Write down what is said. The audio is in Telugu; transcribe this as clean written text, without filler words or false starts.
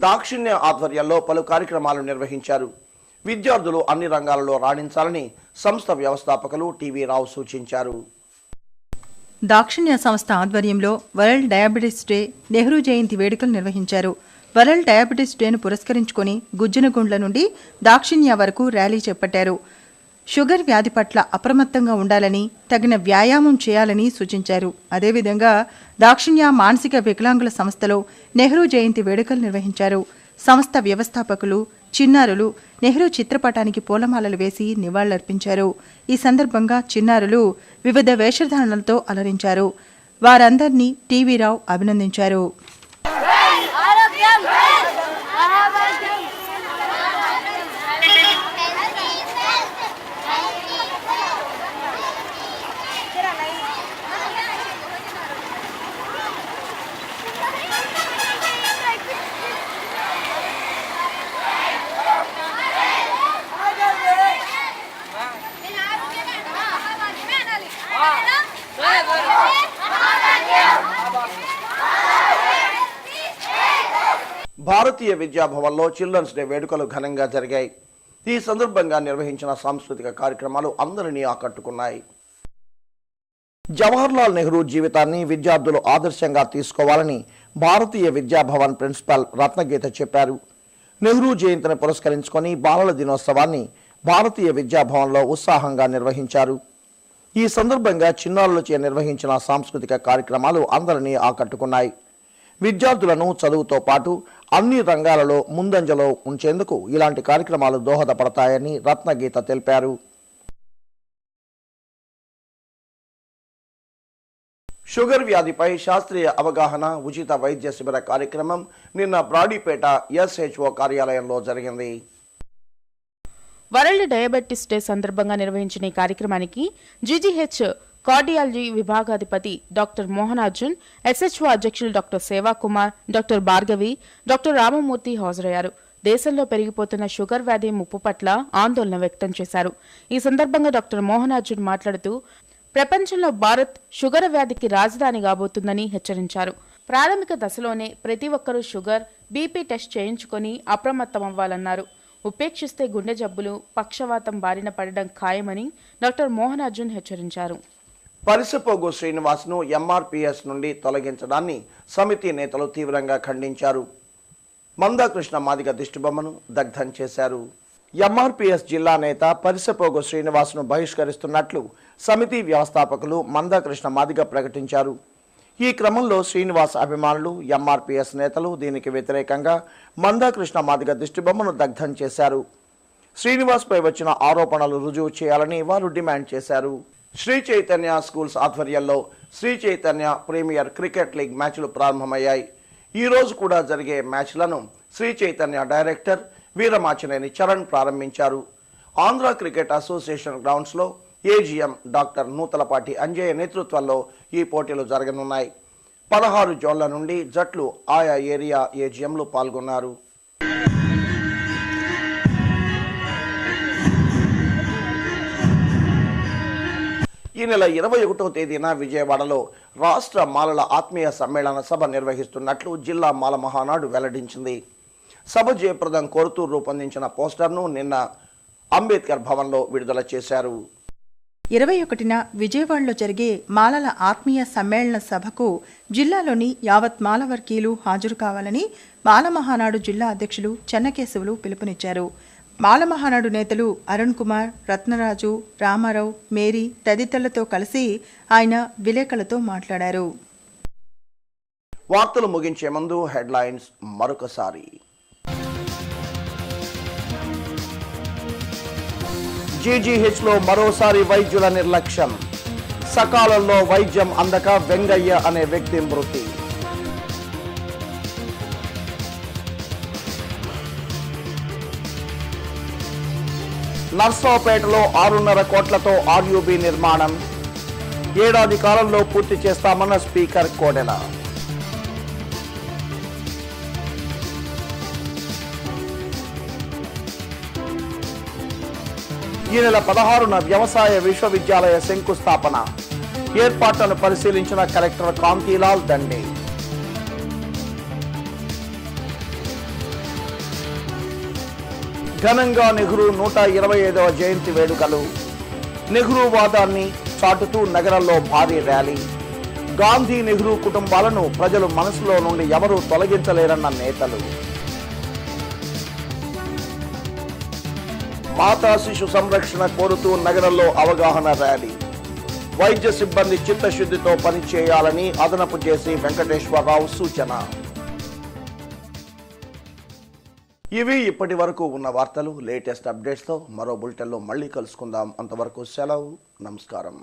దాక్షిణ్య ఆధ్వర్యంలో పలు కార్యక్రమాలు నిర్వహించారు. విద్యార్థులు అన్ని రంగాలలో రాణించాలని సంస్థ వ్యవస్థాపకులు టీవీ రావు సూచించారు. దాక్షిణ్య సంస్థ ఆధ్వర్యంలో వరల్డ్ డయాబెటిస్ డే, నెహ్రూ జయంతి వేడుకలు నిర్వహించారు. వరల్డ్ డయాబెటిస్ డేను పురస్కరించుకుని గుజ్జనగుండ్ల నుండి దాక్షిణ్య వరకు ర్యాలీ చేపట్టారు. షుగర్ వ్యాధి పట్ల అప్రమత్తంగా ఉండాలని, తగిన వ్యాయామం చేయాలని సూచించారు. అదేవిధంగా దాక్షిణ్య మానసిక వికలాంగుల సంస్థలో నెహ్రూ జయంతి వేడుకలు నిర్వహించారు. సంస్థ వ్యవస్థాపకులు చిన్నారులు నెహ్రూ చిత్రపటానికి పూలమాలలు వేసి నివాళులర్పించారు. ఈ సందర్భంగా చిన్నారులు వివిధ వేషధారణలతో అలరించారు. వారందరినీ టీవీ రావు అభినందించారు. భారతీయ విద్యాభవన్లో చిల్డ్రన్స్ డే వేడుకలు ఘనంగా జరిగాయి. ఈ సందర్భంగా నిర్వహించిన సాంస్కృతిక కార్యక్రమాలు అందరినీ ఆకట్టుకున్నాయి. జవహర్లాల్ నెహ్రూ జీవితాన్ని విద్యార్థులు ఆదర్శంగా తీసుకోవాలని భారతీయ విద్యాభవన్ ప్రిన్సిపాల్ రత్నగీత చెప్పారు. నెహ్రూ జయంతిని పురస్కరించుకొని బాలల దినోత్సవాన్ని భారతీయ విద్యాభవన్లో ఉత్సాహంగా నిర్వహించారు. ఈ సందర్భంగా చిన్నారులచే నిర్వహించిన సాంస్కృతిక కార్యక్రమాలు అందరినీ ఆకట్టుకున్నాయి. విద్యార్థులను చదువుతో పాటు అన్ని రంగాలలో ముందంజలో ఉంచేందుకు ఇలాంటి కార్యక్రమాలు దోహదపడతాయని రత్నగీత తెలిపారు. షుగర్ వ్యాధిపై శాస్త్రీయ అవగాహన ఉచిత వైద్య శిబిర కార్యక్రమం నిన్న బ్రాడీపేట SHO కార్యాలయంలో జరిగింది. వరల్డ్ డయాబెటిస్ డే సందర్భంగా నిర్వహించిన ఈ కార్యక్రమానికి GGH కార్డియాలజీ విభాగాధిపతి డాక్టర్ మోహనార్జున్, SHO అధ్యక్షులు doctor Seva Kumar, doctor Bhargavi, doctor Ramamurthy హాజరయ్యారు. దేశంలో పెరిగిపోతున్న షుగర్ వ్యాధి ముప్పు పట్ల ఆందోళన వ్యక్తం చేశారు. ఈ సందర్భంగా డాక్టర్ మోహనార్జున్ మాట్లాడుతూ ప్రపంచంలో భారత్ షుగర్ వ్యాధికి రాజధాని కాబోతుందని హెచ్చరించారు. ప్రాథమిక దశలోనే ప్రతి ఒక్కరూ షుగర్, BP టెస్ట్ చేయించుకొని అప్రమత్తమవ్వాలన్నారు. ఉపేక్షిస్తే గుండె జబ్బులు, పక్షవాతం బారిన పడడం ఖాయమని డాక్టర్ మోహనార్జున్ హెచ్చరించారు. పరిసపోగు శ్రీనివాస్ను MRPS నుండి తొలగించడాన్ని సమితి నేతలు తీవ్రంగా ఖండించారు. మందాకృష్ణ మాదిగ దిష్టిబొమ్మను దగ్ధం చేశారు. MRPS జిల్లా నేత పరిసపోగు శ్రీనివాస్ను బహిష్కరిస్తున్నట్లు సమితి వ్యవస్థాపకులు మందాకృష్ణ మాదిగ ప్రకటించారు. ఈ క్రమంలో శ్రీనివాస్ అభిమానులు, MRPS నేతలు దీనికి వ్యతిరేకంగా మందాకృష్ణ మాదిగ దిష్టిబొమ్మను దగ్ధం చేశారు. శ్రీనివాస్పై వచ్చిన ఆరోపణలు రుజువు చేయాలని వారు డిమాండ్ చేశారు. శ్రీ చైతన్య స్కూల్స్ ఆధ్వర్యంలో Shri Chaitanya premier cricket league మ్యాచ్లు ప్రారంభమయ్యాయి. ఈ రోజు కూడా జరిగే మ్యాచ్లను శ్రీ చైతన్య డైరెక్టర్ వీరమాచినేని చరణ్ ప్రారంభించారు. ఆంధ్ర క్రికెట్ అసోసియేషన్ గ్రౌండ్స్లో AGM డాక్టర్ నూతలపాటి అంజయ్య నేతృత్వంలో ఈ పోటీలు జరగనున్నాయి. 16 జోన్ల నుండి జట్లు ఆయా ఏరియా AGMలు పాల్గొన్నారు. ఈ నెల 21వ తేదీన విజయవాడలో రాష్ట్ర మాలల ఆత్మీయ సమ్మేళన సభ నిర్వహిస్తున్నట్లు జిల్లా మాల మహానాడు వెల్లడించింది. సభ జయప్రదం కోరుతూ రూపొందించిన పోస్టర్ను నిన్న అంబేద్కర్ భవన్లో విడుదల చేశారు. 21న విజయవాడలో జరిగే మాలల ఆత్మీయ సమ్మేళన సభకు జిల్లాలోని యావత్ మాల వర్గీయులు హాజరు కావాలని మాల మహానాడు జిల్లా అధ్యక్షులు చెన్నకేశవులు పిలుపునిచ్చారు. మాల మహానాడు నేతలు అరుణ్ కుమార్, రత్నరాజు, రామారావు, మేరీ తదితరులతో కలిసి ఆయన విలేకరులతో మాట్లాడారు. వార్తలు ముగించే ముందు హెడ్లైన్స్ మరొకసారి. GGHలో మరోసారి వైద్యుల నిర్లక్ష్యం. సకాలంలో వైద్యం అందక వెంగయ్య అనే వ్యక్తి మృతి. నర్సాపేటలో 6.5 కోట్లతో RUB నిర్మాణం. ఏడాది కాలంలో పూర్తి చేస్తామన్న స్పీకర్ కోడెల. ఈ నెల 16న వ్యవసాయ విశ్వవిద్యాలయ శంకుస్థాపన. ఏర్పాట్లను పరిశీలించిన కలెక్టర్ కాంతిలాల్ దండే. ఘనంగా నెహ్రూ 125వ జయంతి వేడుకలు. నెహ్రూ వాదాన్ని చాటుతూ నగరంలో భారీ ర్యాలీ. గాంధీ నెహ్రూ కుటుంబాలను ప్రజలు మనసులో నుండి ఎవరూ తొలగించలేరన్న నేతలు. మాతా శిశు సంరక్షణ కోరుతూ నగరంలో అవగాహన ర్యాలీ. వైద్య సిబ్బంది చిత్తశుద్ధితో పనిచేయాలని అదనపు జేసీ వెంకటేశ్వరరావు సూచన. ఇవి ఇప్పటి వరకు ఉన్న వార్తలు. లేటెస్ట్ అప్డేట్స్తో మరో బులెటిన్లో మళ్ళీ కలుసుకుందాం. అంతవరకు సెలవు. నమస్కారం.